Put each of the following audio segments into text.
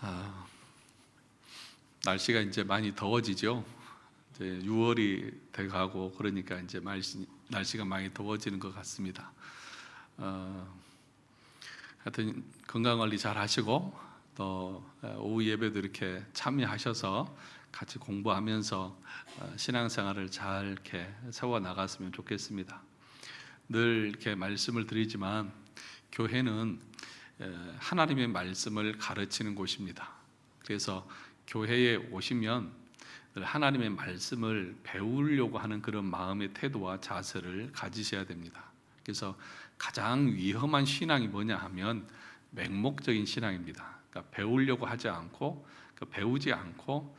아, 날씨가 이제 많이 더워지죠. 이제 6월이 돼가고 그러니까 이제 날씨가 많이 더워지는 것 같습니다. 하여튼 건강 관리 잘 하시고 또 오후 예배도 이렇게 참여하셔서 같이 공부하면서 신앙생활을 잘 이렇게 세워 나갔으면 좋겠습니다. 늘 이렇게 말씀을 드리지만 교회는 하나님의 말씀을 가르치는 곳입니다. 그래서 교회에 오시면 하나님의 말씀을 배우려고 하는 그런 마음의 태도와 자세를 가지셔야 됩니다. 그래서 가장 위험한 신앙이 뭐냐 하면 맹목적인 신앙입니다. 그러니까 배우려고 하지 않고 배우지 않고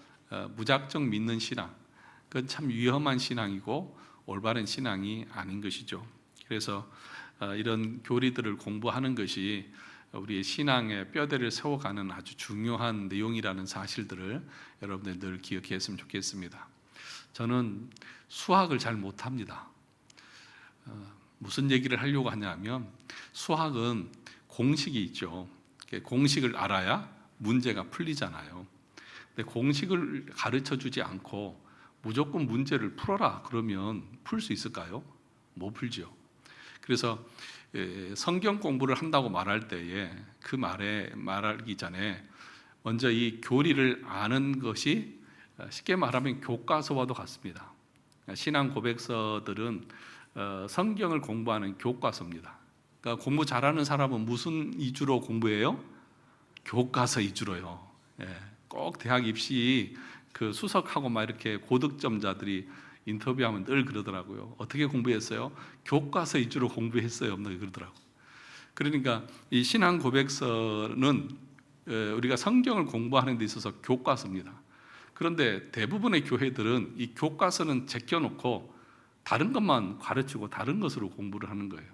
무작정 믿는 신앙, 그건 참 위험한 신앙이고 올바른 신앙이 아닌 것이죠. 그래서 이런 교리들을 공부하는 것이 우리의 신앙의 뼈대를 세워가는 아주 중요한 내용이라는 사실들을 여러분들 늘 기억했으면 좋겠습니다. 저는 수학을 잘 못합니다. 무슨 얘기를 하려고 하냐면 수학은 공식이 있죠. 공식을 알아야 문제가 풀리잖아요. 근데 공식을 가르쳐 주지 않고 무조건 문제를 풀어라 그러면 풀 수 있을까요? 못 풀죠. 그래서 성경 공부를 한다고 말할 때에 그 말하기 전에 먼저 이 교리를 아는 것이 쉽게 말하면 교과서와도 같습니다. 신앙 고백서들은 성경을 공부하는 교과서입니다. 그러니까 공부 잘하는 사람은 무슨 위주로 공부해요? 교과서 위주로요. 꼭 대학 입시 그 수석하고 막 이렇게 고득점자들이 인터뷰하면 늘 그러더라고요. 어떻게 공부했어요? 교과서 위주로 공부했어요. 그러더라고. 그러니까 이 신앙 고백서는 우리가 성경을 공부하는 데 있어서 교과서입니다. 그런데 대부분의 교회들은 이 교과서는 제껴놓고 다른 것만 가르치고 다른 것으로 공부를 하는 거예요.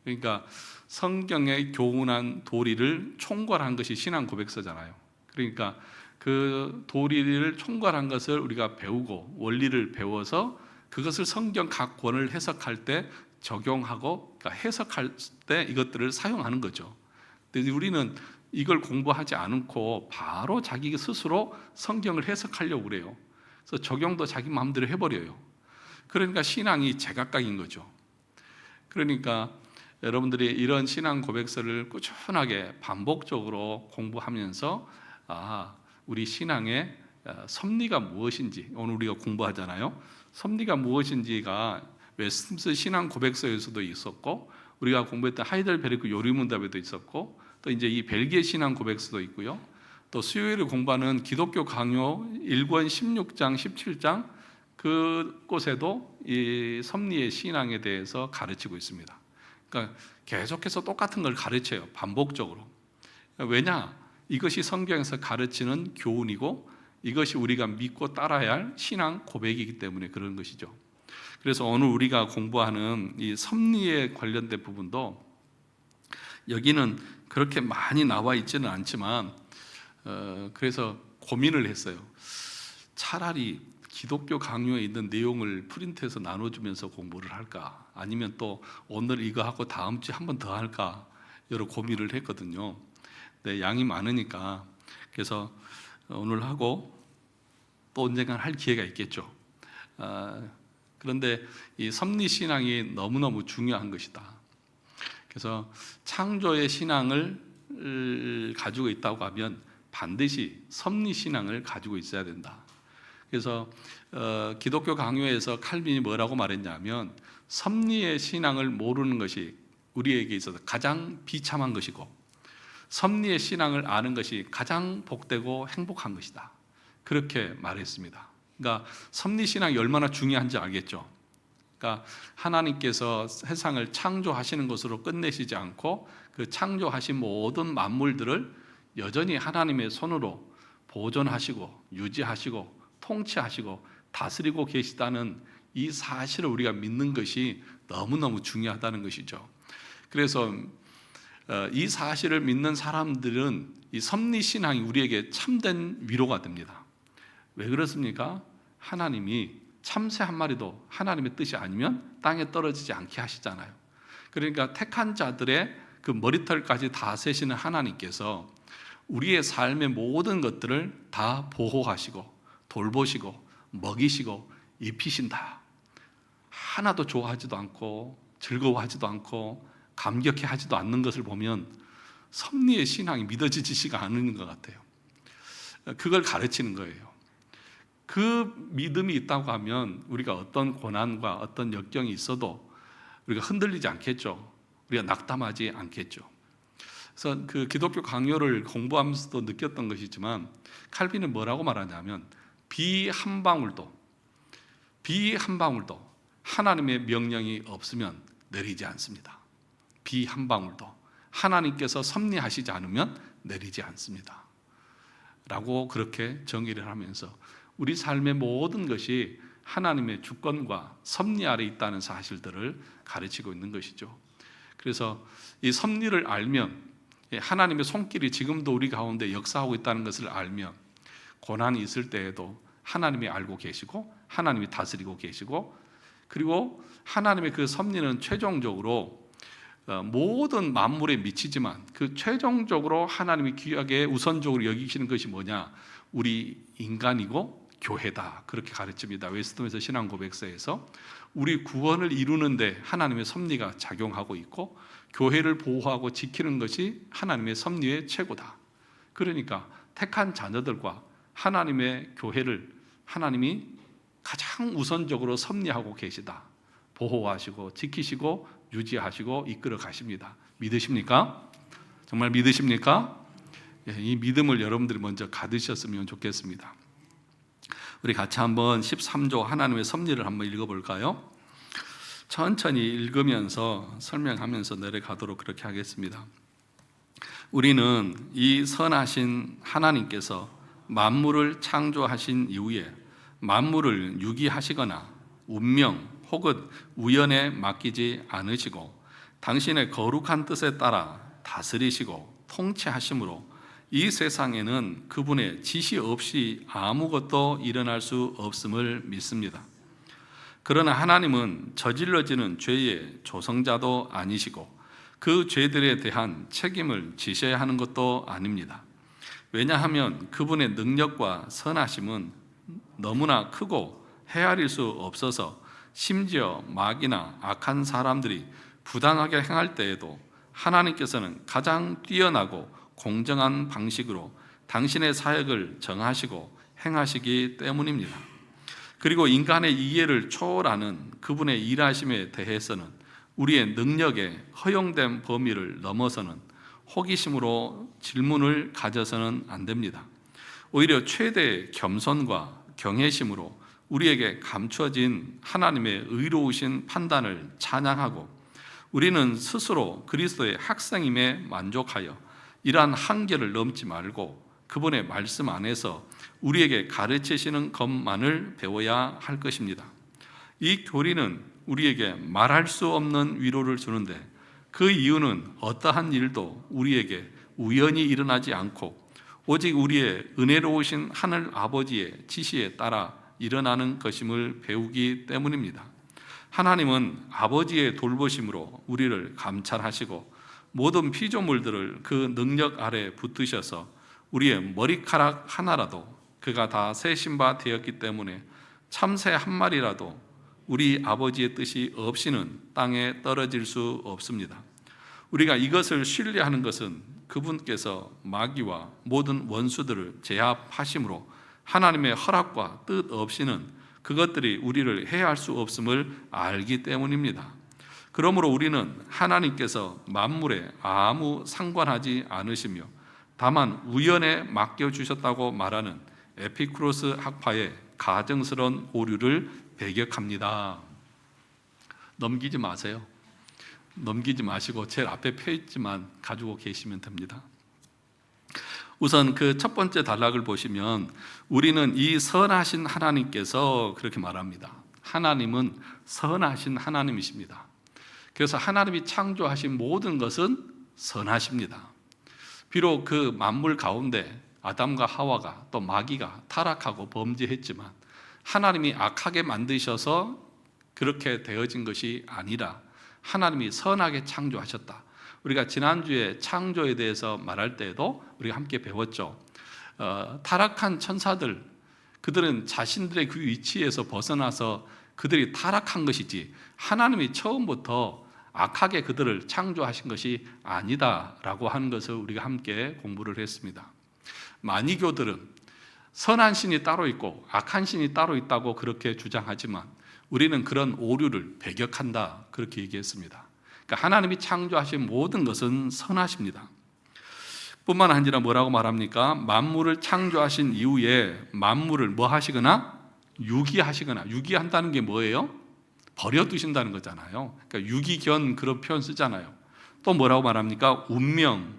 그러니까 성경의 교훈한 도리를 총괄한 것이 신앙 고백서잖아요. 그러니까 그 도리를 총괄한 것을 우리가 배우고 원리를 배워서 그것을 성경 각 권을 해석할 때 적용하고, 그러니까 해석할 때 이것들을 사용하는 거죠. 근데 우리는 이걸 공부하지 않고 바로 자기 스스로 성경을 해석하려고 그래요. 그래서 적용도 자기 마음대로 해버려요. 그러니까 신앙이 제각각인 거죠. 그러니까 여러분들이 이런 신앙 고백서를 꾸준하게 반복적으로 공부하면서 우리 신앙의 섭리가 무엇인지, 오늘 우리가 공부하잖아요. 섭리가 무엇인지가 웨스트민스터 신앙 고백서에서도 있었고, 우리가 공부했던 하이델베르크 요리문답에도 있었고, 또 이제 이 벨기에 신앙 고백서도 있고요. 또 수요일에 공부하는 기독교 강요 1권 16장 17장 그곳에도 이 섭리의 신앙에 대해서 가르치고 있습니다. 그러니까 계속해서 똑같은 걸 가르쳐요. 반복적으로. 왜냐? 이것이 성경에서 가르치는 교훈이고 이것이 우리가 믿고 따라야 할 신앙 고백이기 때문에 그런 것이죠. 그래서 오늘 우리가 공부하는 이 섭리에 관련된 부분도 여기는 그렇게 많이 나와 있지는 않지만 그래서 고민을 했어요. 차라리 기독교 강요에 있는 내용을 프린트해서 나눠주면서 공부를 할까, 아니면 또 오늘 이거 하고 다음 주에 한 번 더 할까, 여러 고민을 했거든요. 네, 양이 많으니까. 그래서 오늘 하고 또 언젠간 할 기회가 있겠죠. 그런데 이 섭리신앙이 너무너무 중요한 것이다. 그래서 창조의 신앙을 가지고 있다고 하면 반드시 섭리신앙을 가지고 있어야 된다. 그래서 기독교 강요에서 칼빈이 뭐라고 말했냐면 섭리의 신앙을 모르는 것이 우리에게 있어서 가장 비참한 것이고 섭리의 신앙을 아는 것이 가장 복되고 행복한 것이다. 그렇게 말했습니다. 그러니까 섭리 신앙이 얼마나 중요한지 알겠죠. 그러니까 하나님께서 세상을 창조하시는 것으로 끝내시지 않고 그 창조하신 모든 만물들을 여전히 하나님의 손으로 보존하시고 유지하시고 통치하시고 다스리고 계시다는 이 사실을 우리가 믿는 것이 너무너무 중요하다는 것이죠. 그래서 이 사실을 믿는 사람들은 이 섭리신앙이 우리에게 참된 위로가 됩니다. 왜 그렇습니까? 하나님이 참새 한 마리도 하나님의 뜻이 아니면 땅에 떨어지지 않게 하시잖아요. 그러니까 택한 자들의 그 머리털까지 다 세시는 하나님께서 우리의 삶의 모든 것들을 다 보호하시고 돌보시고 먹이시고 입히신다. 하나도 좋아하지도 않고 즐거워하지도 않고 감격해하지도 않는 것을 보면 섭리의 신앙이 믿어지지가 않는 것 같아요. 그걸 가르치는 거예요. 그 믿음이 있다고 하면 우리가 어떤 고난과 어떤 역경이 있어도 우리가 흔들리지 않겠죠. 우리가 낙담하지 않겠죠. 그래서 그 기독교 강요를 공부하면서도 느꼈던 것이지만 칼빈은 뭐라고 말하냐면 비 한 방울도 하나님의 명령이 없으면 내리지 않습니다. 비 한 방울도 하나님께서 섭리하시지 않으면 내리지 않습니다. 라고 그렇게 정의를 하면서 우리 삶의 모든 것이 하나님의 주권과 섭리 아래 있다는 사실들을 가르치고 있는 것이죠. 그래서 이 섭리를 알면, 하나님의 손길이 지금도 우리 가운데 역사하고 있다는 것을 알면 고난이 있을 때에도 하나님이 알고 계시고 하나님이 다스리고 계시고, 그리고 하나님의 그 섭리는 최종적으로 모든 만물에 미치지만 그 최종적으로 하나님이 귀하게 우선적으로 여기시는 것이 뭐냐? 우리 인간이고 교회다. 그렇게 가르칩니다. 웨스트민스터 신앙고백서에서 우리 구원을 이루는데 하나님의 섭리가 작용하고 있고 교회를 보호하고 지키는 것이 하나님의 섭리의 최고다. 그러니까 택한 자녀들과 하나님의 교회를 하나님이 가장 우선적으로 섭리하고 계시다. 보호하시고 지키시고 유지하시고 이끌어 가십니다. 믿으십니까? 정말 믿으십니까? 이 믿음을 여러분들이 먼저 가지셨으면 좋겠습니다. 우리 같이 한번 13조 하나님의 섭리를 한번 읽어볼까요? 천천히 읽으면서 설명하면서 내려가도록 그렇게 하겠습니다. 우리는 이 선하신 하나님께서 만물을 창조하신 이후에 만물을 유기하시거나 운명 혹은 우연에 맡기지 않으시고 당신의 거룩한 뜻에 따라 다스리시고 통치하심으로 이 세상에는 그분의 지시 없이 아무것도 일어날 수 없음을 믿습니다. 그러나 하나님은 저질러지는 죄의 조성자도 아니시고 그 죄들에 대한 책임을 지셔야 하는 것도 아닙니다. 왜냐하면 그분의 능력과 선하심은 너무나 크고 헤아릴 수 없어서 심지어 마귀나 악한 사람들이 부당하게 행할 때에도 하나님께서는 가장 뛰어나고 공정한 방식으로 당신의 사역을 정하시고 행하시기 때문입니다. 그리고 인간의 이해를 초월하는 그분의 일하심에 대해서는 우리의 능력의 허용된 범위를 넘어서는 호기심으로 질문을 가져서는 안 됩니다. 오히려 최대의 겸손과 경외심으로 우리에게 감추어진 하나님의 의로우신 판단을 찬양하고 우리는 스스로 그리스도의 학생임에 만족하여 이러한 한계를 넘지 말고 그분의 말씀 안에서 우리에게 가르치시는 것만을 배워야 할 것입니다. 이 교리는 우리에게 말할 수 없는 위로를 주는데 그 이유는 어떠한 일도 우리에게 우연히 일어나지 않고 오직 우리의 은혜로우신 하늘 아버지의 지시에 따라 일어나는 것임을 배우기 때문입니다. 하나님은 아버지의 돌보심으로 우리를 감찰하시고 모든 피조물들을 그 능력 아래 붙드셔서 우리의 머리카락 하나라도 그가 다 세신 바 되었기 때문에 참새 한 마리라도 우리 아버지의 뜻이 없이는 땅에 떨어질 수 없습니다. 우리가 이것을 신뢰하는 것은 그분께서 마귀와 모든 원수들을 제압하심으로 하나님의 허락과 뜻 없이는 그것들이 우리를 해할 수 없음을 알기 때문입니다. 그러므로 우리는 하나님께서 만물에 아무 상관하지 않으시며 다만 우연에 맡겨주셨다고 말하는 에피쿠로스 학파의 가증스러운 오류를 배격합니다. 넘기지 마세요. 넘기지 마시고 제일 앞에 페이지만 가지고 계시면 됩니다. 우선 그 첫 번째 단락을 보시면 우리는 이 선하신 하나님께서 그렇게 말합니다. 하나님은 선하신 하나님이십니다. 그래서 하나님이 창조하신 모든 것은 선하십니다. 비록 그 만물 가운데 아담과 하와가 또 마귀가 타락하고 범죄했지만 하나님이 악하게 만드셔서 그렇게 되어진 것이 아니라 하나님이 선하게 창조하셨다. 우리가 지난주에 창조에 대해서 말할 때에도 우리가 함께 배웠죠. 타락한 천사들, 그들은 자신들의 그 위치에서 벗어나서 그들이 타락한 것이지 하나님이 처음부터 악하게 그들을 창조하신 것이 아니다라고 하는 것을 우리가 함께 공부를 했습니다. 마니교들은 선한 신이 따로 있고 악한 신이 따로 있다고 그렇게 주장하지만 우리는 그런 오류를 배격한다 그렇게 얘기했습니다. 그러니까 하나님이 창조하신 모든 것은 선하십니다. 뿐만 아니라 뭐라고 말합니까? 만물을 창조하신 이후에 만물을 뭐 하시거나 유기하시거나, 유기한다는 게 뭐예요? 버려두신다는 거잖아요. 그러니까 유기견 그런 표현 쓰잖아요. 또 뭐라고 말합니까? 운명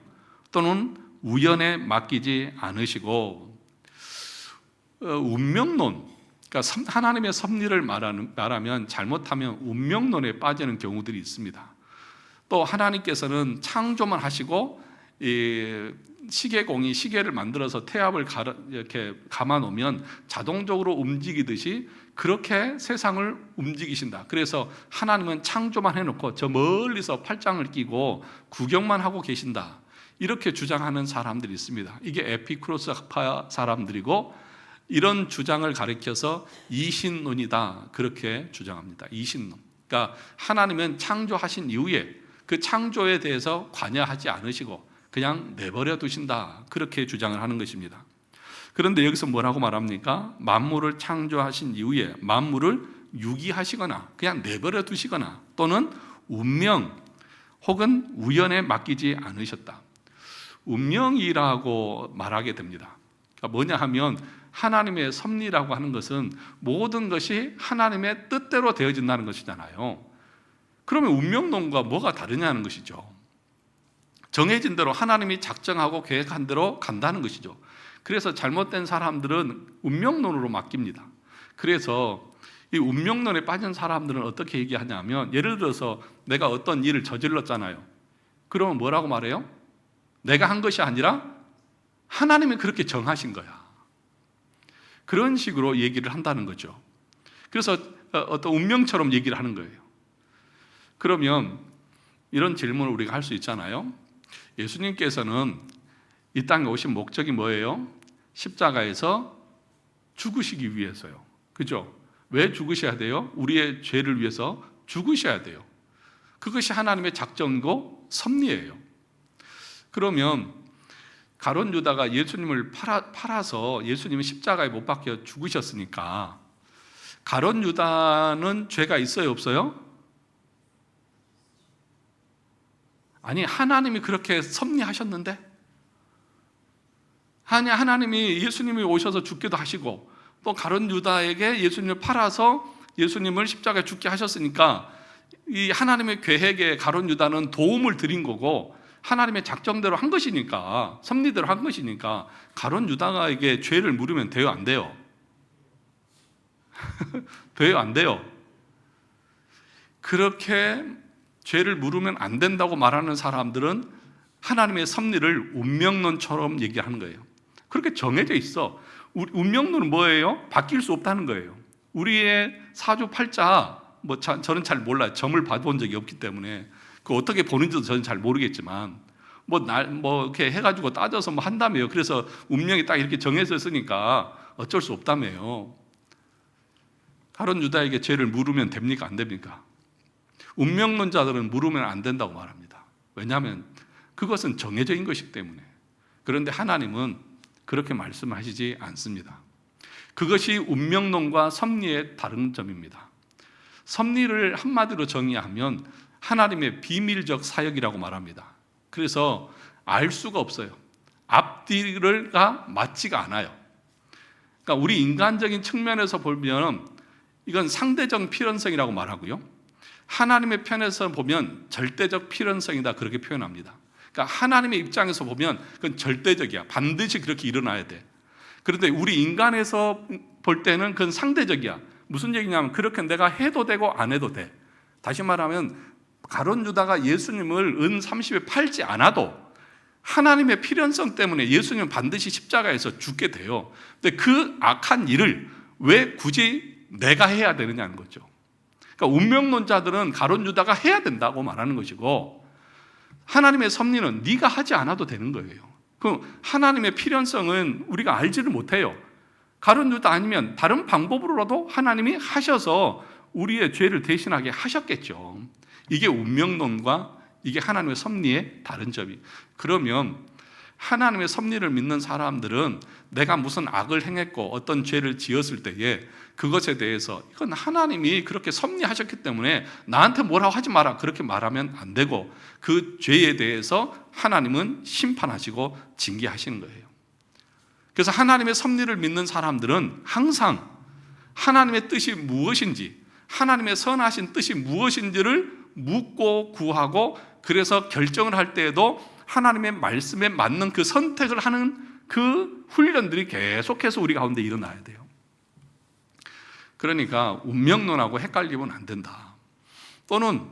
또는 우연에 맡기지 않으시고, 운명론, 그러니까 하나님의 섭리를 말하면 잘못하면 운명론에 빠지는 경우들이 있습니다. 또 하나님께서는 창조만 하시고 시계공이 시계를 만들어서 태압을 이렇게 감아 놓으면 자동적으로 움직이듯이 그렇게 세상을 움직이신다. 그래서 하나님은 창조만 해놓고 저 멀리서 팔짱을 끼고 구경만 하고 계신다. 이렇게 주장하는 사람들이 있습니다. 이게 에피쿠로스파 사람들이고, 이런 주장을 가리켜서 이신론이다 그렇게 주장합니다. 이신론. 그러니까 하나님은 창조하신 이후에 그 창조에 대해서 관여하지 않으시고 그냥 내버려 두신다 그렇게 주장을 하는 것입니다. 그런데 여기서 뭐라고 말합니까? 만물을 창조하신 이후에 만물을 유기하시거나 그냥 내버려 두시거나 또는 운명 혹은 우연에 맡기지 않으셨다. 운명이라고 말하게 됩니다. 그러니까 뭐냐 하면 하나님의 섭리라고 하는 것은 모든 것이 하나님의 뜻대로 되어진다는 것이잖아요. 그러면 운명론과 뭐가 다르냐는 것이죠. 정해진 대로 하나님이 작정하고 계획한 대로 간다는 것이죠. 그래서 잘못된 사람들은 운명론으로 맡깁니다. 그래서 이 운명론에 빠진 사람들은 어떻게 얘기하냐면, 예를 들어서 내가 어떤 일을 저질렀잖아요. 그러면 뭐라고 말해요? 내가 한 것이 아니라 하나님이 그렇게 정하신 거야. 그런 식으로 얘기를 한다는 거죠. 그래서 어떤 운명처럼 얘기를 하는 거예요. 그러면 이런 질문을 우리가 할 수 있잖아요. 예수님께서는 이 땅에 오신 목적이 뭐예요? 십자가에서 죽으시기 위해서요. 그죠? 왜 죽으셔야 돼요? 우리의 죄를 위해서 죽으셔야 돼요. 그것이 하나님의 작정이고 섭리예요. 그러면 가룟 유다가 예수님을 팔아서 예수님이 십자가에 못 박혀 죽으셨으니까 가룟 유다는 죄가 있어요, 없어요? 아니, 하나님이 그렇게 섭리하셨는데, 하나님이 예수님이 오셔서 죽기도 하시고 또 가룟 유다에게 예수님을 팔아서 예수님을 십자가에 죽게 하셨으니까 이 하나님의 계획에 가룟 유다는 도움을 드린 거고 하나님의 작정대로 한 것이니까, 섭리대로 한 것이니까 가룟 유다에게 죄를 물으면 돼요, 안 돼요? 돼요, 안 돼요? 그렇게 죄를 물으면 안 된다고 말하는 사람들은 하나님의 섭리를 운명론처럼 얘기하는 거예요. 그렇게 정해져 있어. 운명론은 뭐예요? 바뀔 수 없다는 거예요. 우리의 사주팔자, 저는 잘 몰라요. 점을 봐본 적이 없기 때문에 그 어떻게 보는지도 저는 잘 모르겠지만 이렇게 해가지고 따져서 한다며요. 그래서 운명이 딱 이렇게 정해져 있으니까 어쩔 수 없다며요. 가룟 유다에게 죄를 물으면 됩니까, 안 됩니까? 운명론자들은 물으면 안 된다고 말합니다. 왜냐하면 그것은 정해져 있는 것이기 때문에. 그런데 하나님은 그렇게 말씀하시지 않습니다. 그것이 운명론과 섭리의 다른 점입니다. 섭리를 한마디로 정의하면 하나님의 비밀적 사역이라고 말합니다. 그래서 알 수가 없어요. 앞뒤가 맞지가 않아요. 그러니까 우리 인간적인 측면에서 보면 이건 상대적 필연성이라고 말하고요, 하나님의 편에서 보면 절대적 필연성이다 그렇게 표현합니다. 그러니까 하나님의 입장에서 보면 그건 절대적이야. 반드시 그렇게 일어나야 돼. 그런데 우리 인간에서 볼 때는 그건 상대적이야. 무슨 얘기냐면 그렇게 내가 해도 되고 안 해도 돼. 다시 말하면 가룟 유다가 예수님을 은 30에 팔지 않아도 하나님의 필연성 때문에 예수님은 반드시 십자가에서 죽게 돼요. 근데 그 악한 일을 왜 굳이 내가 해야 되느냐는 거죠. 그러니까 운명론자들은 가룟 유다가 해야 된다고 말하는 것이고, 하나님의 섭리는 네가 하지 않아도 되는 거예요. 그 하나님의 필연성은 우리가 알지를 못해요. 가룟유다 아니면 다른 방법으로라도 하나님이 하셔서 우리의 죄를 대신하게 하셨겠죠. 이게 운명론과 이게 하나님의 섭리의 다른 점이. 그러면 하나님의 섭리를 믿는 사람들은 내가 무슨 악을 행했고 어떤 죄를 지었을 때에 그것에 대해서 이건 하나님이 그렇게 섭리하셨기 때문에 나한테 뭐라고 하지 마라 그렇게 말하면 안 되고, 그 죄에 대해서 하나님은 심판하시고 징계하시는 거예요. 그래서 하나님의 섭리를 믿는 사람들은 항상 하나님의 뜻이 무엇인지, 하나님의 선하신 뜻이 무엇인지를 묻고 구하고, 그래서 결정을 할 때에도 하나님의 말씀에 맞는 그 선택을 하는 그 훈련들이 계속해서 우리 가운데 일어나야 돼요. 그러니까 운명론하고 헷갈리면 안 된다. 또는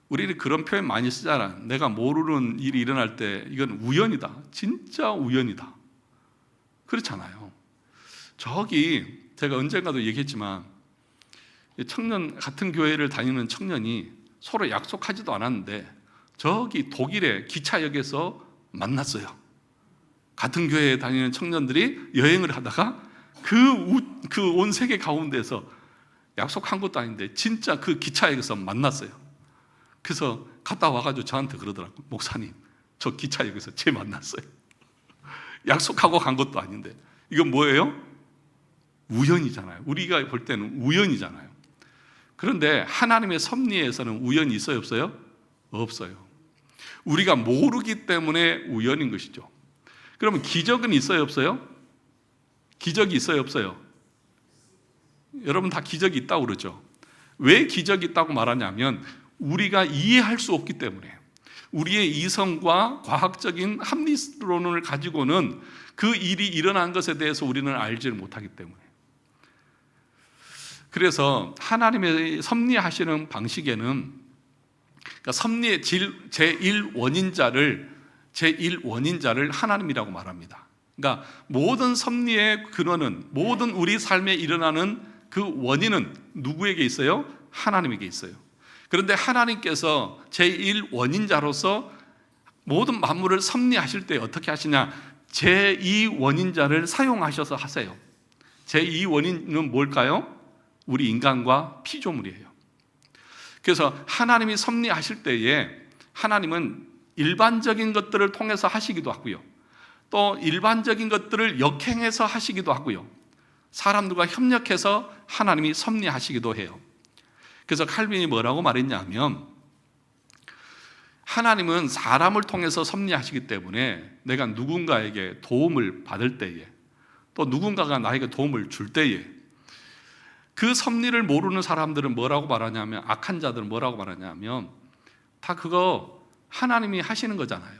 우리는 그런 표현 많이 쓰잖아. 내가 모르는 일이 일어날 때 이건 우연이다. 진짜 우연이다. 그렇잖아요. 저기 제가 언젠가도 얘기했지만 청년, 같은 교회를 다니는 청년이 서로 약속하지도 않았는데 저기 독일의 기차역에서 만났어요. 같은 교회에 다니는 청년들이 여행을 하다가 그 온 세계 가운데서 약속한 것도 아닌데 진짜 그 기차역에서 만났어요. 그래서 갔다 와가지고 저한테 그러더라고요. 목사님, 저 기차역에서 쟤 만났어요. 약속하고 간 것도 아닌데. 이건 뭐예요? 우연이잖아요. 우리가 볼 때는 우연이잖아요. 그런데 하나님의 섭리에서는 우연이 있어요, 없어요? 없어요. 우리가 모르기 때문에 우연인 것이죠. 그러면 기적은 있어요, 없어요? 기적이 있어요, 없어요? 여러분 다 기적이 있다고 그러죠. 왜 기적이 있다고 말하냐면 우리가 이해할 수 없기 때문에, 우리의 이성과 과학적인 합리론을 가지고는 그 일이 일어난 것에 대해서 우리는 알지를 못하기 때문에. 그래서 하나님의 섭리하시는 방식에는, 그러니까 섭리의 제1원인자를 하나님이라고 말합니다. 그러니까 모든 섭리의 근원은, 모든 우리 삶에 일어나는 그 원인은 누구에게 있어요? 하나님에게 있어요. 그런데 하나님께서 제1원인자로서 모든 만물을 섭리하실 때 어떻게 하시냐? 제2원인자를 사용하셔서 하세요. 제2원인은 뭘까요? 우리 인간과 피조물이에요. 그래서 하나님이 섭리하실 때에 하나님은 일반적인 것들을 통해서 하시기도 하고요, 또 일반적인 것들을 역행해서 하시기도 하고요, 사람들과 협력해서 하나님이 섭리하시기도 해요. 그래서 칼빈이 뭐라고 말했냐면, 하나님은 사람을 통해서 섭리하시기 때문에 내가 누군가에게 도움을 받을 때에, 또 누군가가 나에게 도움을 줄 때에, 그 섭리를 모르는 사람들은 뭐라고 말하냐면, 악한 자들은 뭐라고 말하냐면 다 그거 하나님이 하시는 거잖아요.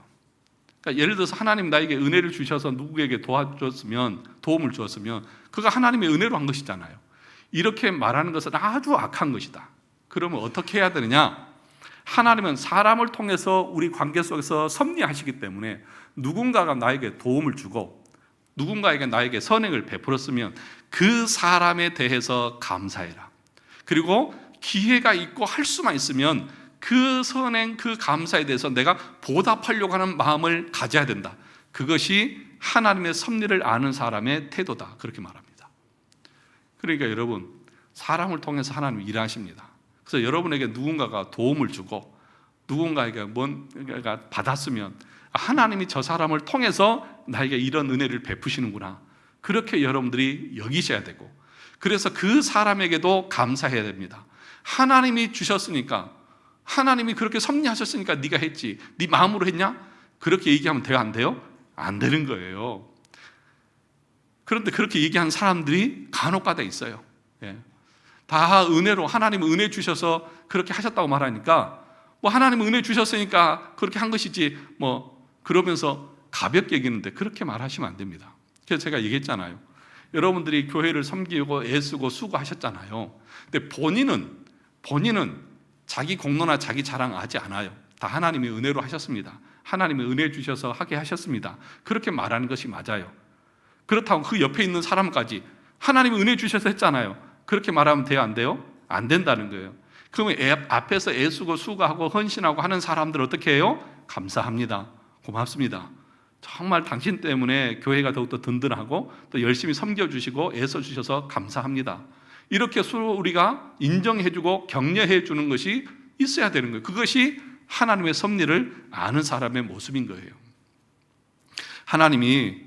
그러니까 예를 들어서 하나님 나에게 은혜를 주셔서 누구에게 도움을 주었으면 그거 하나님의 은혜로 한 것이잖아요. 이렇게 말하는 것은 아주 악한 것이다. 그러면 어떻게 해야 되느냐? 하나님은 사람을 통해서 우리 관계 속에서 섭리하시기 때문에 누군가가 나에게 도움을 주고 누군가에게 나에게 선행을 베풀었으면 그 사람에 대해서 감사해라. 그리고 기회가 있고 할 수만 있으면 그 선행, 그 감사에 대해서 내가 보답하려고 하는 마음을 가져야 된다. 그것이 하나님의 섭리를 아는 사람의 태도다. 그렇게 말합니다. 그러니까 여러분, 사람을 통해서 하나님이 일하십니다. 그래서 여러분에게 누군가가 도움을 주고 누군가에게 뭔가 받았으면 하나님이 저 사람을 통해서 나에게 이런 은혜를 베푸시는구나, 그렇게 여러분들이 여기셔야 되고, 그래서 그 사람에게도 감사해야 됩니다. 하나님이 주셨으니까, 하나님이 그렇게 섭리하셨으니까 네가 했지, 네 마음으로 했냐? 그렇게 얘기하면 돼요, 안 돼요? 안 되는 거예요. 그런데 그렇게 얘기하는 사람들이 간혹가다 있어요. 다 은혜로, 하나님은 은혜 주셔서 그렇게 하셨다고 말하니까 하나님은 은혜 주셨으니까 그렇게 한 것이지 그러면서 가볍게 얘기하는데 그렇게 말하시면 안 됩니다. 그래서 제가 얘기했잖아요. 여러분들이 교회를 섬기고 애쓰고 수고하셨잖아요. 근데 본인은 자기 공로나 자기 자랑하지 않아요. 다 하나님의 은혜로 하셨습니다. 하나님의 은혜 주셔서 하게 하셨습니다. 그렇게 말하는 것이 맞아요. 그렇다고 그 옆에 있는 사람까지 하나님의 은혜 주셔서 했잖아요, 그렇게 말하면 돼요, 안 돼요? 안 된다는 거예요. 그러면 앞에서 애쓰고 수고하고 헌신하고 하는 사람들 어떻게 해요? 감사합니다. 고맙습니다. 정말 당신 때문에 교회가 더욱더 든든하고 또 열심히 섬겨주시고 애써주셔서 감사합니다. 이렇게 서로 우리가 인정해주고 격려해주는 것이 있어야 되는 거예요. 그것이 하나님의 섭리를 아는 사람의 모습인 거예요. 하나님이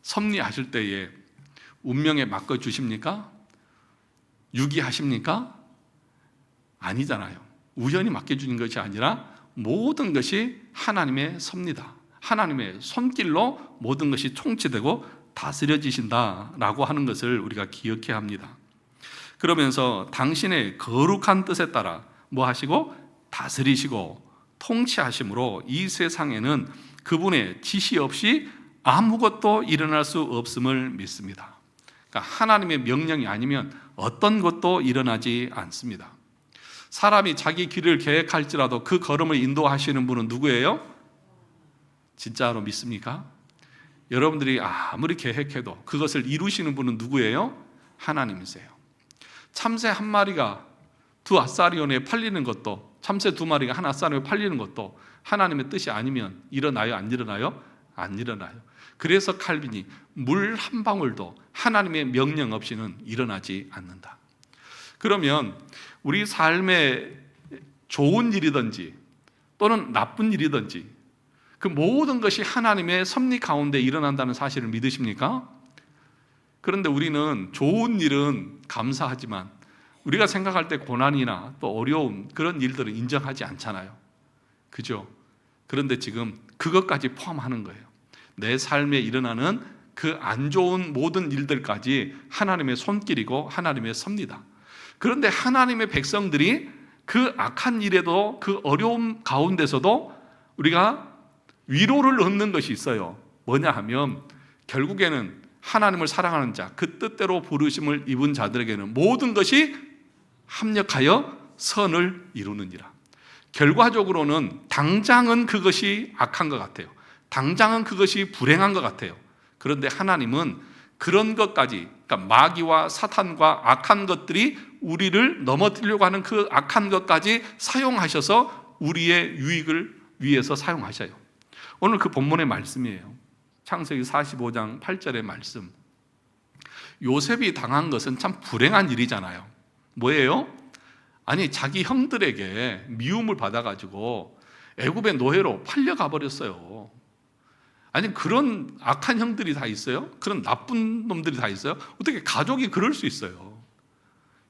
섭리하실 때에 운명에 맡겨주십니까? 유기하십니까? 아니잖아요. 우연히 맡겨주는 것이 아니라 모든 것이 하나님의 섭리다. 하나님의 손길로 모든 것이 통치되고 다스려지신다라고 하는 것을 우리가 기억해야 합니다. 그러면서 당신의 거룩한 뜻에 따라 뭐 하시고? 다스리시고 통치하심으로 이 세상에는 그분의 지시 없이 아무것도 일어날 수 없음을 믿습니다. 그러니까 하나님의 명령이 아니면 어떤 것도 일어나지 않습니다. 사람이 자기 길을 계획할지라도 그 걸음을 인도하시는 분은 누구예요? 진짜로 믿습니까? 여러분들이 아무리 계획해도 그것을 이루시는 분은 누구예요? 하나님이세요. 참새 한 마리가 두 아사리온에 팔리는 것도, 참새 두 마리가 한 아사리온에 팔리는 것도 하나님의 뜻이 아니면 일어나요? 안 일어나요? 안 일어나요. 그래서 칼빈이 물 한 방울도 하나님의 명령 없이는 일어나지 않는다. 그러면 우리 삶에 좋은 일이든지 또는 나쁜 일이든지 그 모든 것이 하나님의 섭리 가운데 일어난다는 사실을 믿으십니까? 그런데 우리는 좋은 일은 감사하지만 우리가 생각할 때 고난이나 또 어려움 그런 일들은 인정하지 않잖아요. 그죠? 그런데 지금 그것까지 포함하는 거예요. 내 삶에 일어나는 그 안 좋은 모든 일들까지 하나님의 손길이고 하나님의 섭리다. 그런데 하나님의 백성들이 그 악한 일에도 그 어려움 가운데서도 우리가 위로를 얻는 것이 있어요. 뭐냐 하면 결국에는 하나님을 사랑하는 자, 그 뜻대로 부르심을 입은 자들에게는 모든 것이 합력하여 선을 이루느니라. 결과적으로는 당장은 그것이 악한 것 같아요. 당장은 그것이 불행한 것 같아요. 그런데 하나님은 그런 것까지, 그러니까 마귀와 사탄과 악한 것들이 우리를 넘어뜨리려고 하는 그 악한 것까지 사용하셔서 우리의 유익을 위해서 사용하셔요. 오늘 그 본문의 말씀이에요. 창세기 45장 8절의 말씀. 요셉이 당한 것은 참 불행한 일이잖아요. 뭐예요? 아니 자기 형들에게 미움을 받아가지고 애굽의 노예로 팔려가 버렸어요. 아니 그런 악한 형들이 다 있어요? 그런 나쁜 놈들이 다 있어요? 어떻게 가족이 그럴 수 있어요?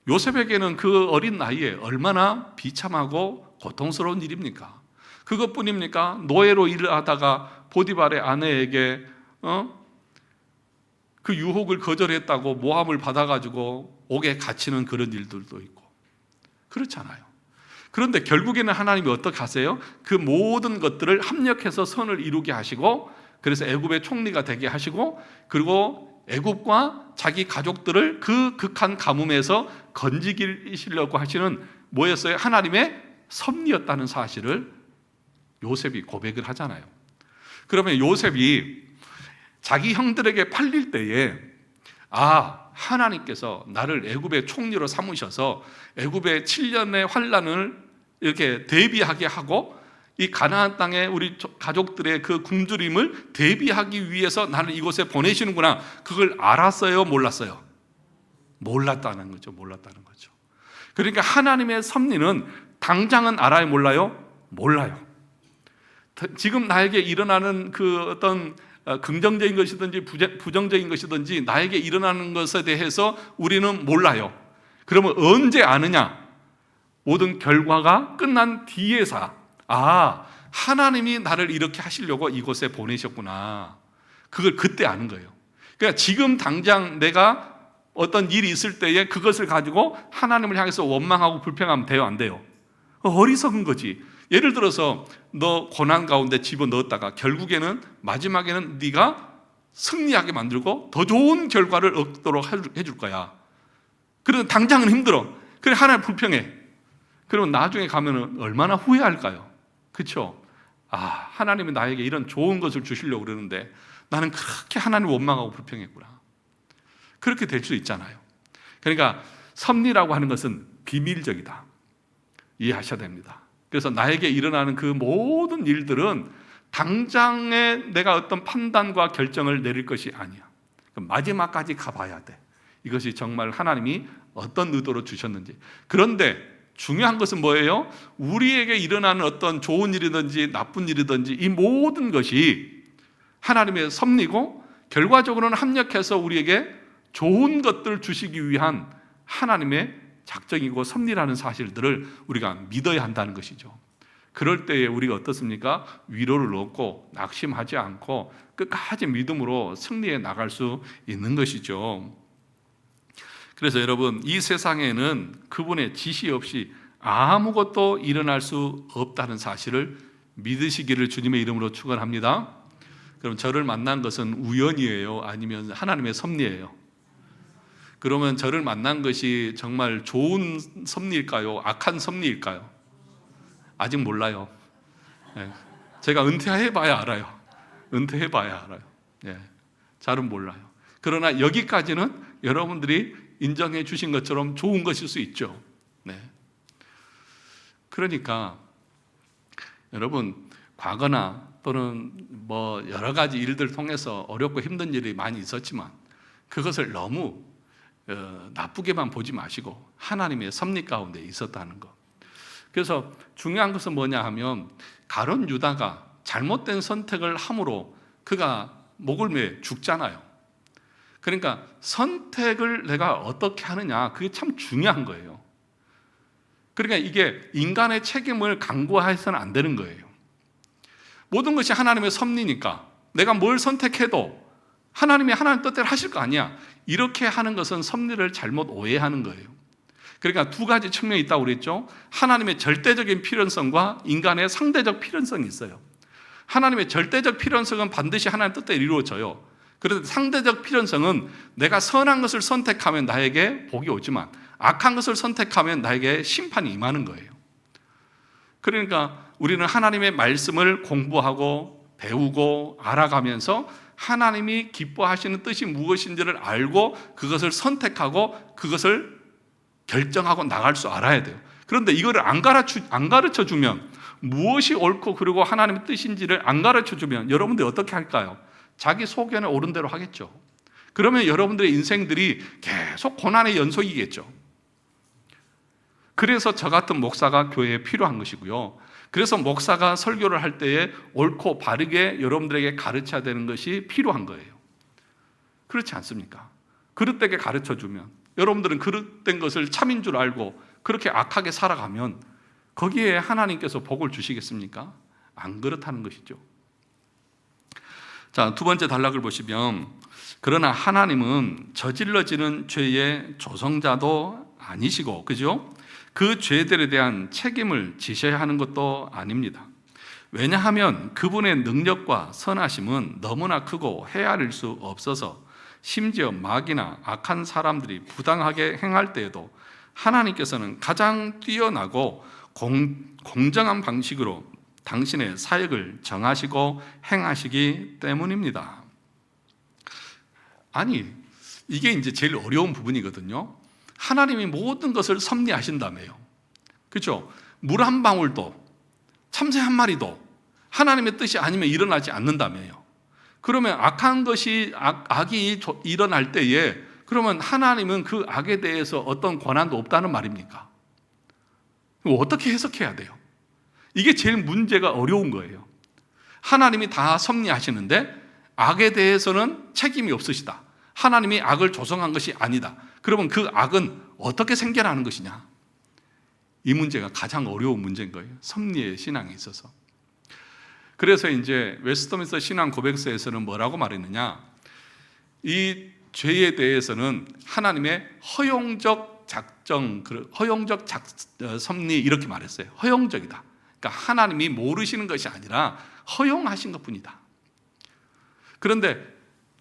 요셉에게는 그 어린 나이에 얼마나 비참하고 고통스러운 일입니까? 그것뿐입니까? 노예로 일을 하다가 보디발의 아내에게 그 유혹을 거절했다고 모함을 받아가지고 옥에 갇히는 그런 일들도 있고 그렇잖아요. 그런데 결국에는 하나님이 어떻게 하세요? 그 모든 것들을 합력해서 선을 이루게 하시고 그래서 애굽의 총리가 되게 하시고 그리고 애굽과 자기 가족들을 그 극한 가뭄에서 건지시려고 하시는 뭐였어요? 하나님의 섭리였다는 사실을 요셉이 고백을 하잖아요. 그러면 요셉이 자기 형들에게 팔릴 때에 하나님께서 나를 애굽의 총리로 삼으셔서 애굽의 7년의 환란을 이렇게 대비하게 하고 이 가나안 땅에 우리 가족들의 그 굶주림을 대비하기 위해서 나를 이곳에 보내시는구나. 그걸 알았어요? 몰랐어요? 몰랐다는 거죠. 그러니까 하나님의 섭리는 당장은 알아요? 몰라요? 몰라요. 지금 나에게 일어나는 그 어떤 긍정적인 것이든지 부정적인 것이든지 나에게 일어나는 것에 대해서 우리는 몰라요. 그러면 언제 아느냐? 모든 결과가 끝난 뒤에서 하나님이 나를 이렇게 하시려고 이곳에 보내셨구나. 그걸 그때 아는 거예요. 그러니까 지금 당장 내가 어떤 일이 있을 때에 그것을 가지고 하나님을 향해서 원망하고 불평하면 돼요? 안 돼요? 어리석은 거지. 예를 들어서 너 고난 가운데 집어넣었다가 결국에는 마지막에는 네가 승리하게 만들고 더 좋은 결과를 얻도록 해줄 거야. 그래도 당장은 힘들어. 그래 하나님 불평해. 그러면 나중에 가면은 얼마나 후회할까요? 그렇죠? 하나님이 나에게 이런 좋은 것을 주시려고 그러는데 나는 그렇게 하나님을 원망하고 불평했구나. 그렇게 될 수 있잖아요. 그러니까 섭리라고 하는 것은 비밀적이다. 이해하셔야 됩니다. 그래서 나에게 일어나는 그 모든 일들은 당장에 내가 어떤 판단과 결정을 내릴 것이 아니야. 마지막까지 가봐야 돼. 이것이 정말 하나님이 어떤 의도로 주셨는지. 그런데 중요한 것은 뭐예요? 우리에게 일어나는 어떤 좋은 일이든지 나쁜 일이든지 이 모든 것이 하나님의 섭리고 결과적으로는 합력해서 우리에게 좋은 것들을 주시기 위한 하나님의 작정이고 섭리라는 사실들을 우리가 믿어야 한다는 것이죠. 그럴 때에 우리가 어떻습니까? 위로를 얻고 낙심하지 않고 끝까지 믿음으로 승리해 나갈 수 있는 것이죠. 그래서 여러분, 이 세상에는 그분의 지시 없이 아무것도 일어날 수 없다는 사실을 믿으시기를 주님의 이름으로 축원합니다. 그럼 저를 만난 것은 우연이에요? 아니면 하나님의 섭리예요? 그러면 저를 만난 것이 정말 좋은 섭리일까요? 악한 섭리일까요? 아직 몰라요. 제가 은퇴해봐야 알아요. 은퇴해봐야 알아요. 잘은 몰라요. 그러나 여기까지는 여러분들이 인정해 주신 것처럼 좋은 것일 수 있죠. 그러니까 여러분, 과거나 또는 뭐 여러 가지 일들 통해서 어렵고 힘든 일이 많이 있었지만 그것을 너무 나쁘게만 보지 마시고 하나님의 섭리 가운데 있었다는 것. 그래서 중요한 것은 뭐냐 하면 가룟 유다가 잘못된 선택을 함으로 그가 목을 매 죽잖아요. 그러니까 선택을 내가 어떻게 하느냐, 그게 참 중요한 거예요. 그러니까 이게 인간의 책임을 강구해서는 안 되는 거예요. 모든 것이 하나님의 섭리니까 내가 뭘 선택해도 하나님이 하나님 뜻대로 하실 거 아니야. 이렇게 하는 것은 섭리를 잘못 오해하는 거예요. 그러니까 두 가지 측면이 있다고 그랬죠. 하나님의 절대적인 필연성과 인간의 상대적 필연성이 있어요. 하나님의 절대적 필연성은 반드시 하나님 뜻대로 이루어져요. 그런데 상대적 필연성은 내가 선한 것을 선택하면 나에게 복이 오지만 악한 것을 선택하면 나에게 심판이 임하는 거예요. 그러니까 우리는 하나님의 말씀을 공부하고 배우고 알아가면서 하나님이 기뻐하시는 뜻이 무엇인지를 알고 그것을 선택하고 그것을 결정하고 나갈 줄 알아야 돼요. 그런데 이거를 안 가르쳐 주면, 무엇이 옳고 그리고 하나님의 뜻인지를 안 가르쳐 주면 여러분들이 어떻게 할까요? 자기 소견에 옳은 대로 하겠죠. 그러면 여러분들의 인생들이 계속 고난의 연속이겠죠. 그래서 저 같은 목사가 교회에 필요한 것이고요. 그래서 목사가 설교를 할 때에 옳고 바르게 여러분들에게 가르쳐야 되는 것이 필요한 거예요. 그렇지 않습니까? 그릇되게 가르쳐 주면 여러분들은 그릇된 것을 참인 줄 알고 그렇게 악하게 살아가면 거기에 하나님께서 복을 주시겠습니까? 안 그렇다는 것이죠. 자, 두 번째 단락을 보시면, 그러나 하나님은 저질러지는 죄의 조성자도 아니시고, 그죠? 그 죄들에 대한 책임을 지셔야 하는 것도 아닙니다. 왜냐하면 그분의 능력과 선하심은 너무나 크고 헤아릴 수 없어서 심지어 마귀나 악한 사람들이 부당하게 행할 때에도 하나님께서는 가장 뛰어나고 공정한 방식으로 당신의 사역을 정하시고 행하시기 때문입니다. 아니, 이게 이제 제일 어려운 부분이거든요. 하나님이 모든 것을 섭리하신다며요. 그렇죠? 물 한 방울도, 참새 한 마리도 하나님의 뜻이 아니면 일어나지 않는다며요. 그러면 악한 것이 악이 일어날 때에 그러면 하나님은 그 악에 대해서 어떤 권한도 없다는 말입니까? 어떻게 해석해야 돼요? 이게 제일 문제가 어려운 거예요. 하나님이 다 섭리하시는데 악에 대해서는 책임이 없으시다. 하나님이 악을 조성한 것이 아니다. 그러면 그 악은 어떻게 생겨나는 것이냐? 이 문제가 가장 어려운 문제인 거예요. 섭리의 신앙에 있어서. 그래서 이제 웨스트민스터 신앙 고백서에서는 뭐라고 말했느냐? 이 죄에 대해서는 하나님의 허용적 작정, 허용적 섭리 이렇게 말했어요. 허용적이다. 그러니까 하나님이 모르시는 것이 아니라 허용하신 것뿐이다. 그런데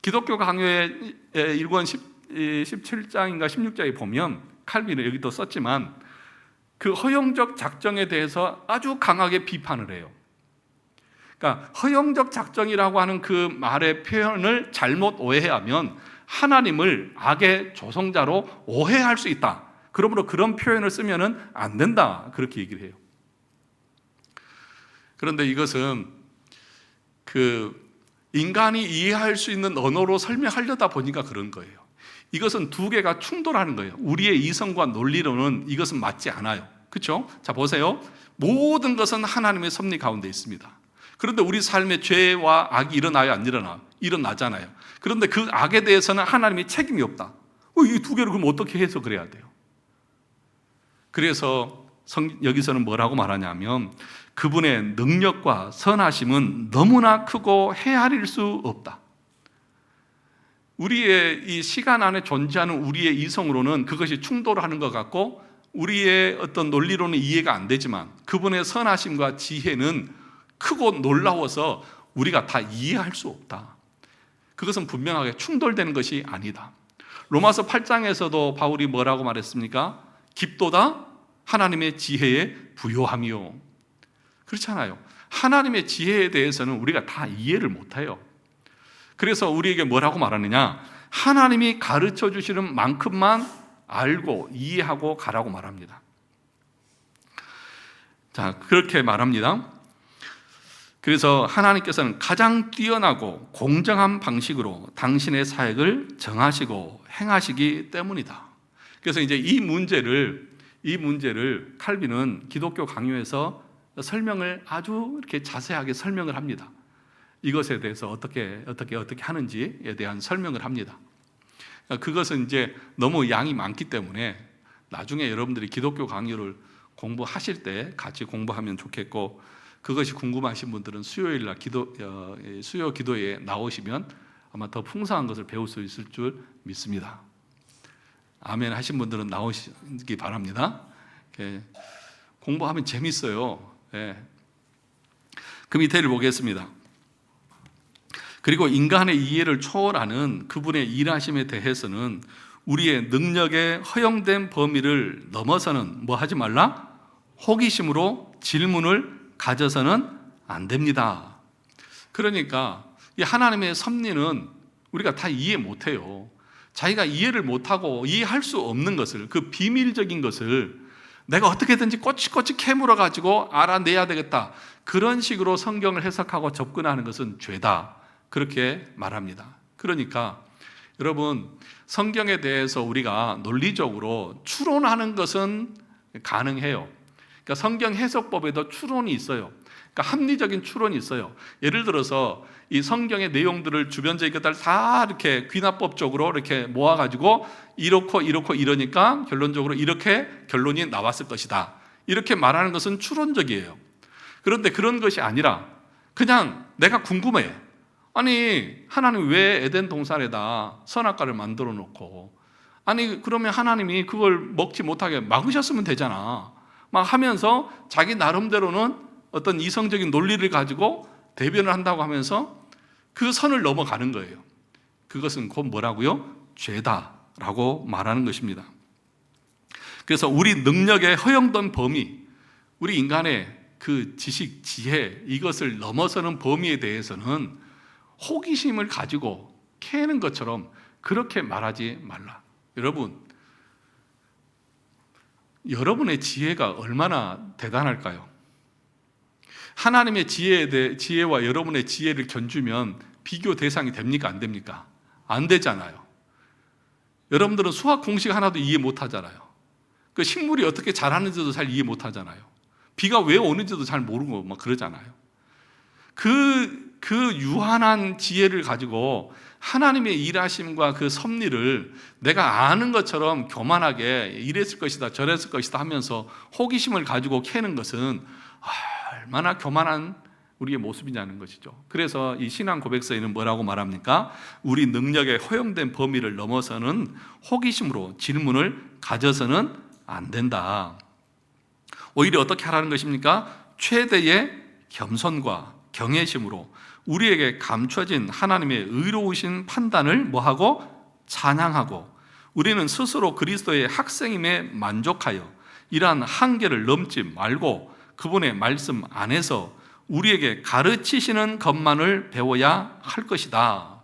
기독교 강요의 1권 17장인가 16장에 보면 칼빈은 여기도 썼지만 그 허용적 작정에 대해서 아주 강하게 비판을 해요. 그러니까 허용적 작정이라고 하는 그 말의 표현을 잘못 오해하면 하나님을 악의 조성자로 오해할 수 있다. 그러므로 그런 표현을 쓰면은 안 된다. 그렇게 얘기를 해요. 그런데 이것은 그 인간이 이해할 수 있는 언어로 설명하려다 보니까 그런 거예요. 이것은 두 개가 충돌하는 거예요. 우리의 이성과 논리로는 이것은 맞지 않아요. 그렇죠? 자, 보세요. 모든 것은 하나님의 섭리 가운데 있습니다. 그런데 우리 삶에 죄와 악이 일어나요, 안 일어나? 일어나잖아요. 그런데 그 악에 대해서는 하나님이 책임이 없다. 이 두 개를 그럼 어떻게 해석을 해야 돼요? 그래서 여기서는 뭐라고 말하냐면 그분의 능력과 선하심은 너무나 크고 헤아릴 수 없다. 우리의 이 시간 안에 존재하는 우리의 이성으로는 그것이 충돌하는 것 같고 우리의 어떤 논리로는 이해가 안 되지만 그분의 선하심과 지혜는 크고 놀라워서 우리가 다 이해할 수 없다. 그것은 분명하게 충돌되는 것이 아니다. 로마서 8장에서도 바울이 뭐라고 말했습니까? 깊도다 하나님의 지혜에 부요함이요. 그렇잖아요. 하나님의 지혜에 대해서는 우리가 다 이해를 못해요. 그래서 우리에게 뭐라고 말하느냐? 하나님이 가르쳐 주시는 만큼만 알고 이해하고 가라고 말합니다. 자, 그렇게 말합니다. 그래서 하나님께서는 가장 뛰어나고 공정한 방식으로 당신의 사역을 정하시고 행하시기 때문이다. 그래서 이제 이 문제를 칼빈은 기독교 강요에서 설명을 아주 이렇게 자세하게 설명을 합니다. 이것에 대해서 어떻게 하는지에 대한 설명을 합니다. 그것은 이제 너무 양이 많기 때문에 나중에 여러분들이 기독교 강요를 공부하실 때 같이 공부하면 좋겠고, 그것이 궁금하신 분들은 수요일 날 수요 기도에 나오시면 아마 더 풍성한 것을 배울 수 있을 줄 믿습니다. 아멘 하신 분들은 나오시기 바랍니다. 공부하면 재밌어요. 그 밑에를 보겠습니다. 그리고 인간의 이해를 초월하는 그분의 일하심에 대해서는 우리의 능력의 허용된 범위를 넘어서는 뭐 하지 말라? 호기심으로 질문을 가져서는 안 됩니다. 그러니까 이 하나님의 섭리는 우리가 다 이해 못해요. 자기가 이해를 못하고 이해할 수 없는 것을, 그 비밀적인 것을 내가 어떻게든지 꼬치꼬치 캐물어 가지고 알아내야 되겠다, 그런 식으로 성경을 해석하고 접근하는 것은 죄다, 그렇게 말합니다. 그러니까 여러분, 성경에 대해서 우리가 논리적으로 추론하는 것은 가능해요. 그러니까 성경 해석법에도 추론이 있어요. 그러니까 합리적인 추론이 있어요. 예를 들어서 이 성경의 내용들을 주변적인 것들 다 이렇게 귀납법적으로 이렇게 모아가지고 이렇고 이러니까 결론적으로 이렇게 결론이 나왔을 것이다, 이렇게 말하는 것은 추론적이에요. 그런데 그런 것이 아니라 그냥 내가 궁금해. 아니, 하나님 왜 에덴 동산에다 선악과를 만들어 놓고, 아니 그러면 하나님이 그걸 먹지 못하게 막으셨으면 되잖아, 막 하면서 자기 나름대로는 어떤 이성적인 논리를 가지고 대변을 한다고 하면서 그 선을 넘어가는 거예요. 그것은 곧 뭐라고요? 죄다라고 말하는 것입니다. 그래서 우리 능력의 허용된 범위, 우리 인간의 그 지식, 지혜, 이것을 넘어서는 범위에 대해서는 호기심을 가지고 캐는 것처럼 그렇게 말하지 말라. 여러분의 지혜가 얼마나 대단할까요? 하나님의 지혜와 여러분의 지혜를 견주면 비교 대상이 됩니까? 안 됩니까? 안 되잖아요. 여러분들은 수학 공식 하나도 이해 못 하잖아요. 그 식물이 어떻게 자라는지도 잘 이해 못 하잖아요. 비가 왜 오는지도 잘 모르고 막 그러잖아요. 그 유한한 지혜를 가지고 하나님의 일하심과 그 섭리를 내가 아는 것처럼 교만하게 이랬을 것이다 저랬을 것이다 하면서 호기심을 가지고 캐는 것은 얼마나 교만한 우리의 모습이냐는 것이죠. 그래서 이 신앙 고백서에는 뭐라고 말합니까? 우리 능력의 허용된 범위를 넘어서는 호기심으로 질문을 가져서는 안 된다. 오히려 어떻게 하라는 것입니까? 최대의 겸손과 경외심으로 우리에게 감춰진 하나님의 의로우신 판단을 뭐하고? 찬양하고, 우리는 스스로 그리스도의 학생임에 만족하여 이러한 한계를 넘지 말고 그분의 말씀 안에서 우리에게 가르치시는 것만을 배워야 할 것이다.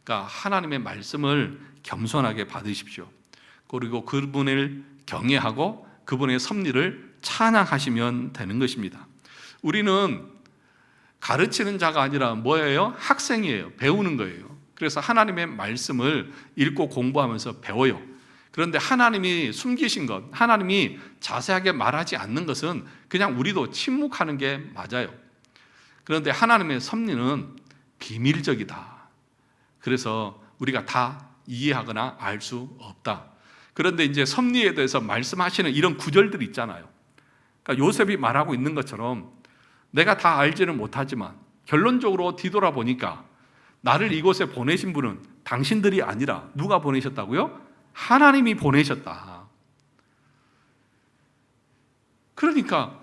그러니까 하나님의 말씀을 겸손하게 받으십시오. 그리고 그분을 경외하고 그분의 섭리를 찬양하시면 되는 것입니다. 우리는 가르치는 자가 아니라 뭐예요? 학생이에요. 배우는 거예요. 그래서 하나님의 말씀을 읽고 공부하면서 배워요. 그런데 하나님이 숨기신 것, 하나님이 자세하게 말하지 않는 것은 그냥 우리도 침묵하는 게 맞아요. 그런데 하나님의 섭리는 비밀적이다. 그래서 우리가 다 이해하거나 알 수 없다. 그런데 이제 섭리에 대해서 말씀하시는 이런 구절들이 있잖아요. 그러니까 요셉이 말하고 있는 것처럼 내가 다 알지는 못하지만 결론적으로 뒤돌아보니까 나를 이곳에 보내신 분은 당신들이 아니라 누가 보내셨다고요? 하나님이 보내셨다. 그러니까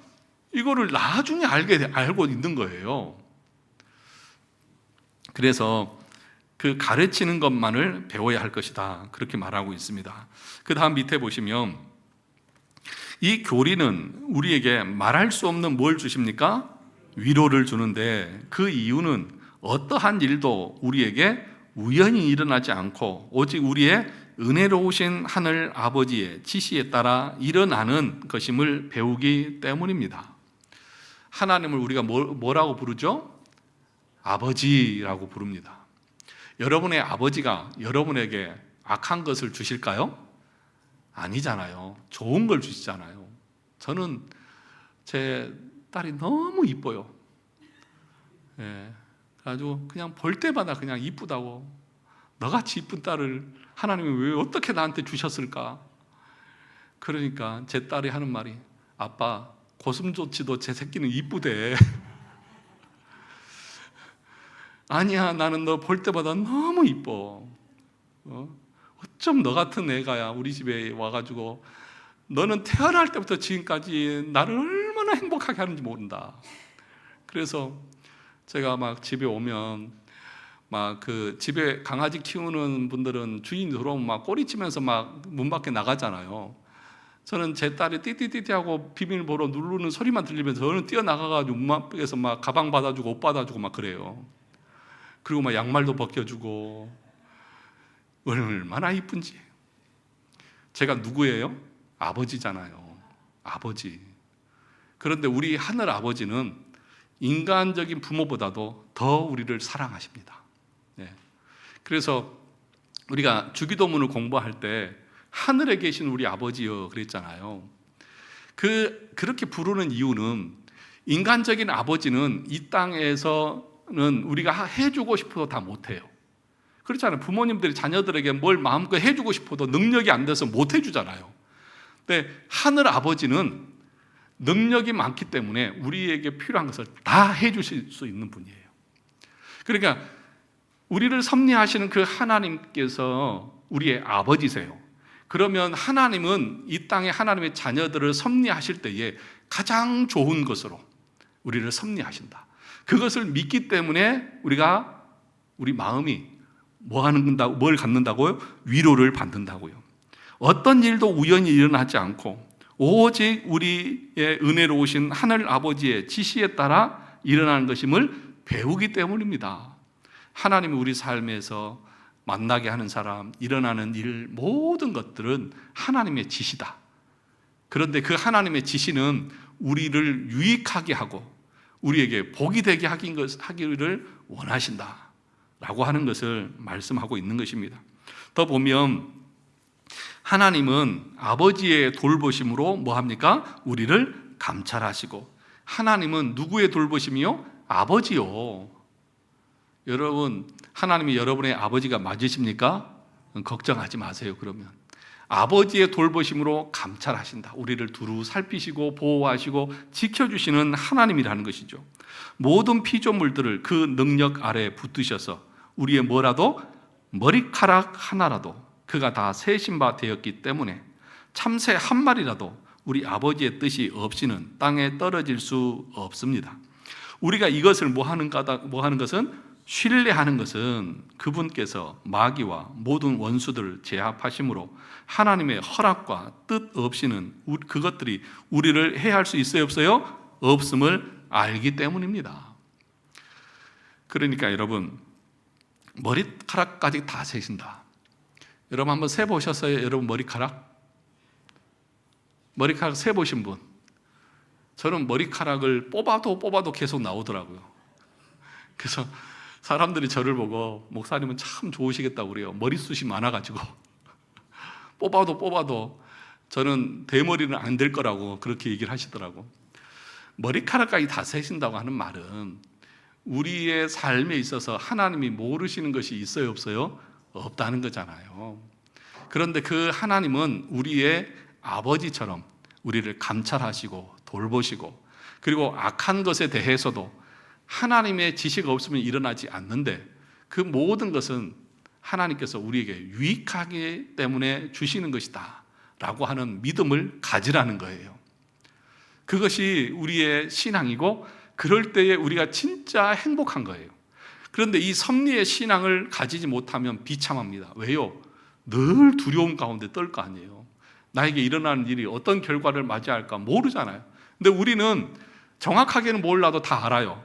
이거를 나중에 알고 있는 거예요. 그래서 그 가르치는 것만을 배워야 할 것이다. 그렇게 말하고 있습니다. 그 다음 밑에 보시면 이 교리는 우리에게 말할 수 없는 뭘 주십니까? 위로를 주는데 그 이유는 어떠한 일도 우리에게 우연히 일어나지 않고 오직 우리의 은혜로우신 하늘 아버지의 지시에 따라 일어나는 것임을 배우기 때문입니다. 하나님을 우리가 뭐라고 부르죠? 아버지라고 부릅니다. 여러분의 아버지가 여러분에게 악한 것을 주실까요? 아니잖아요. 좋은 걸 주시잖아요. 저는 제 딸이 너무 이뻐요. 예, 아주 그냥 볼 때마다 그냥 이쁘다고. 너같이 이쁜 딸을 하나님이 왜 어떻게 나한테 주셨을까? 그러니까 제 딸이 하는 말이 아빠 고슴도치도 제 새끼는 이쁘대. 아니야, 나는 너 볼 때마다 너무 이뻐. 어쩜 너 같은 애가야 우리 집에 와가지고 너는 태어날 때부터 지금까지 나를 얼마나 행복하게 하는지 모른다. 그래서 제가 막 집에 오면 막 그 집에 강아지 키우는 분들은 주인이 들어오면 막 꼬리치면서 막 문 밖에 나가잖아요. 저는 제 딸이 띠띠띠띠 하고 비밀번호 누르는 소리만 들리면서 저는 뛰어나가가지고 문 앞에서 막 가방 받아주고 옷 받아주고 막 그래요. 그리고 막 양말도 벗겨주고 얼마나 이쁜지. 제가 누구예요? 아버지잖아요. 아버지. 그런데 우리 하늘 아버지는 인간적인 부모보다도 더 우리를 사랑하십니다. 네. 그래서 우리가 주기도문을 공부할 때 하늘에 계신 우리 아버지여 그랬잖아요. 그렇게 부르는 이유는 인간적인 아버지는 이 땅에서는 우리가 해주고 싶어도 다 못해요. 그렇잖아요. 부모님들이 자녀들에게 뭘 마음껏 해주고 싶어도 능력이 안 돼서 못 해주잖아요. 근데 하늘 아버지는 능력이 많기 때문에 우리에게 필요한 것을 다 해주실 수 있는 분이에요. 그러니까 우리를 섭리하시는 그 하나님께서 우리의 아버지세요. 그러면 하나님은 이 땅에 하나님의 자녀들을 섭리하실 때에 가장 좋은 것으로 우리를 섭리하신다. 그것을 믿기 때문에 우리 마음이 뭘 갖는다고요? 위로를 받는다고요. 어떤 일도 우연히 일어나지 않고 오직 우리의 은혜로우신 하늘 아버지의 지시에 따라 일어나는 것임을 배우기 때문입니다. 하나님이 우리 삶에서 만나게 하는 사람, 일어나는 일 모든 것들은 하나님의 지시다. 그런데 그 하나님의 지시는 우리를 유익하게 하고 우리에게 복이 되게 하기를 원하신다 라고 하는 것을 말씀하고 있는 것입니다. 더 보면 하나님은 아버지의 돌보심으로 뭐합니까? 우리를 감찰하시고 하나님은 누구의 돌보심이요? 아버지요. 여러분, 하나님이 여러분의 아버지가 맞으십니까? 걱정하지 마세요. 그러면 아버지의 돌보심으로 감찰하신다. 우리를 두루 살피시고 보호하시고 지켜주시는 하나님이라는 것이죠. 모든 피조물들을 그 능력 아래에 붙드셔서 우리의 뭐라도 머리카락 하나라도 그가 다 세신 바 되었기 때문에 참새 한 마리라도 우리 아버지의 뜻이 없이는 땅에 떨어질 수 없습니다. 우리가 이것을 뭐 하는 것은 신뢰하는 것은 그분께서 마귀와 모든 원수들을 제압하심으로 하나님의 허락과 뜻 없이는 그것들이 우리를 해할 수 있어요? 없어요? 없음을 알기 때문입니다. 그러니까 여러분, 머리카락까지 다 세신다. 여러분 한번 세보셨어요? 여러분 머리카락 세보신 분? 저는 머리카락을 뽑아도 계속 나오더라고요. 그래서 사람들이 저를 보고 목사님은 참 좋으시겠다고 그래요. 머리숱이 많아가지고 뽑아도 저는 대머리는 안 될 거라고 그렇게 얘기를 하시더라고. 머리카락까지 다 세신다고 하는 말은 우리의 삶에 있어서 하나님이 모르시는 것이 있어요, 없어요? 없다는 거잖아요. 그런데 그 하나님은 우리의 아버지처럼 우리를 감찰하시고 돌보시고, 그리고 악한 것에 대해서도 하나님의 지시가 없으면 일어나지 않는데, 그 모든 것은 하나님께서 우리에게 유익하기 때문에 주시는 것이다 라고 하는 믿음을 가지라는 거예요. 그것이 우리의 신앙이고, 그럴 때에 우리가 진짜 행복한 거예요. 그런데 이 섭리의 신앙을 가지지 못하면 비참합니다. 왜요? 늘 두려움 가운데 떨 거 아니에요. 나에게 일어나는 일이 어떤 결과를 맞이할까 모르잖아요. 근데 우리는 정확하게는 몰라도 다 알아요.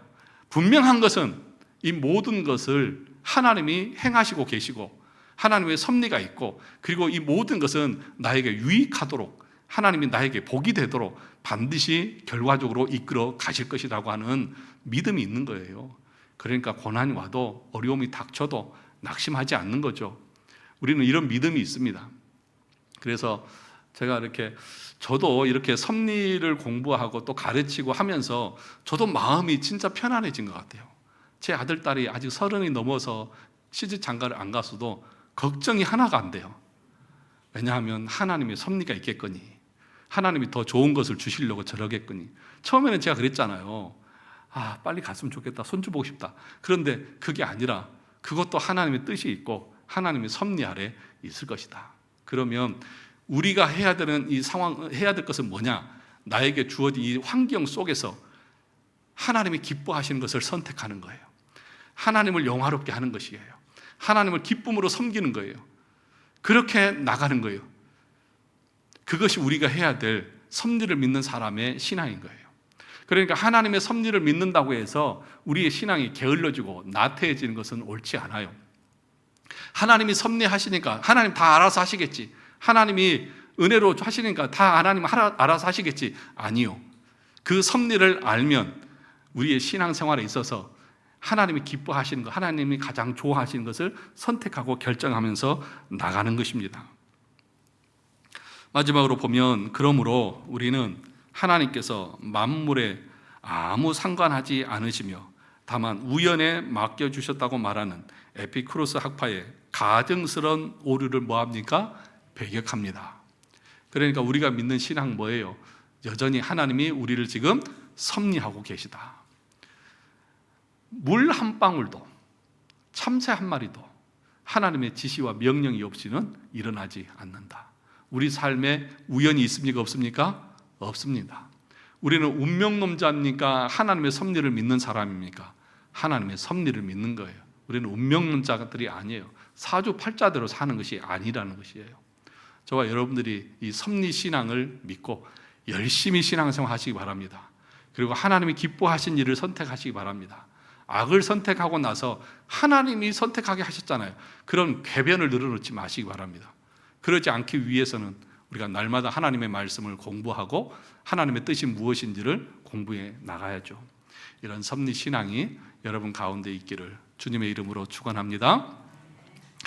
분명한 것은 이 모든 것을 하나님이 행하시고 계시고, 하나님의 섭리가 있고, 그리고 이 모든 것은 나에게 유익하도록, 하나님이 나에게 복이 되도록 반드시 결과적으로 이끌어 가실 것이라고 하는 믿음이 있는 거예요. 그러니까 고난이 와도, 어려움이 닥쳐도 낙심하지 않는 거죠. 우리는 이런 믿음이 있습니다. 그래서 제가 저도 이렇게 섭리를 공부하고 또 가르치고 하면서 저도 마음이 진짜 편안해진 것 같아요. 제 아들, 딸이 아직 30이 넘어서 시집 장가를 안 갔어도 걱정이 하나가 안 돼요. 왜냐하면 하나님의 섭리가 있겠거니, 하나님이 더 좋은 것을 주시려고 저러겠거니. 처음에는 제가 그랬잖아요. 빨리 갔으면 좋겠다, 손주 보고 싶다. 그런데 그게 아니라 그것도 하나님의 뜻이 있고 하나님의 섭리 아래 있을 것이다. 그러면 우리가 해야 되는 이 상황, 해야 될 것은 뭐냐? 나에게 주어진 이 환경 속에서 하나님이 기뻐하시는 것을 선택하는 거예요. 하나님을 영화롭게 하는 것이에요. 하나님을 기쁨으로 섬기는 거예요. 그렇게 나가는 거예요. 그것이 우리가 해야 될 섭리를 믿는 사람의 신앙인 거예요. 그러니까 하나님의 섭리를 믿는다고 해서 우리의 신앙이 게을러지고 나태해지는 것은 옳지 않아요. 하나님이 섭리하시니까 하나님 다 알아서 하시겠지, 하나님이 은혜로 하시니까 다 하나님 알아서 하시겠지. 아니요. 그 섭리를 알면 우리의 신앙생활에 있어서 하나님이 기뻐하시는 것, 하나님이 가장 좋아하시는 것을 선택하고 결정하면서 나가는 것입니다. 마지막으로 보면, 그러므로 우리는 하나님께서 만물에 아무 상관하지 않으시며 다만 우연에 맡겨주셨다고 말하는 에피쿠로스 학파의 가증스러운 오류를 뭐합니까? 배격합니다. 그러니까 우리가 믿는 신앙 뭐예요? 여전히 하나님이 우리를 지금 섭리하고 계시다. 물 한 방울도, 참새 한 마리도 하나님의 지시와 명령이 없이는 일어나지 않는다. 우리 삶에 우연이 있습니까? 없습니까? 없습니다. 우리는 운명론자입니까? 하나님의 섭리를 믿는 사람입니까? 하나님의 섭리를 믿는 거예요. 우리는 운명론자들이 아니에요. 사주팔자대로 사는 것이 아니라는 것이에요. 저와 여러분들이 이 섭리 신앙을 믿고 열심히 신앙생활 하시기 바랍니다. 그리고 하나님이 기뻐하신 일을 선택하시기 바랍니다. 악을 선택하고 나서 하나님이 선택하게 하셨잖아요. 그런 궤변을 늘어놓지 마시기 바랍니다. 그러지 않기 위해서는 우리가 날마다 하나님의 말씀을 공부하고 하나님의 뜻이 무엇인지를 공부해 나가야죠. 이런 섭리 신앙이 여러분 가운데 있기를 주님의 이름으로 축원합니다.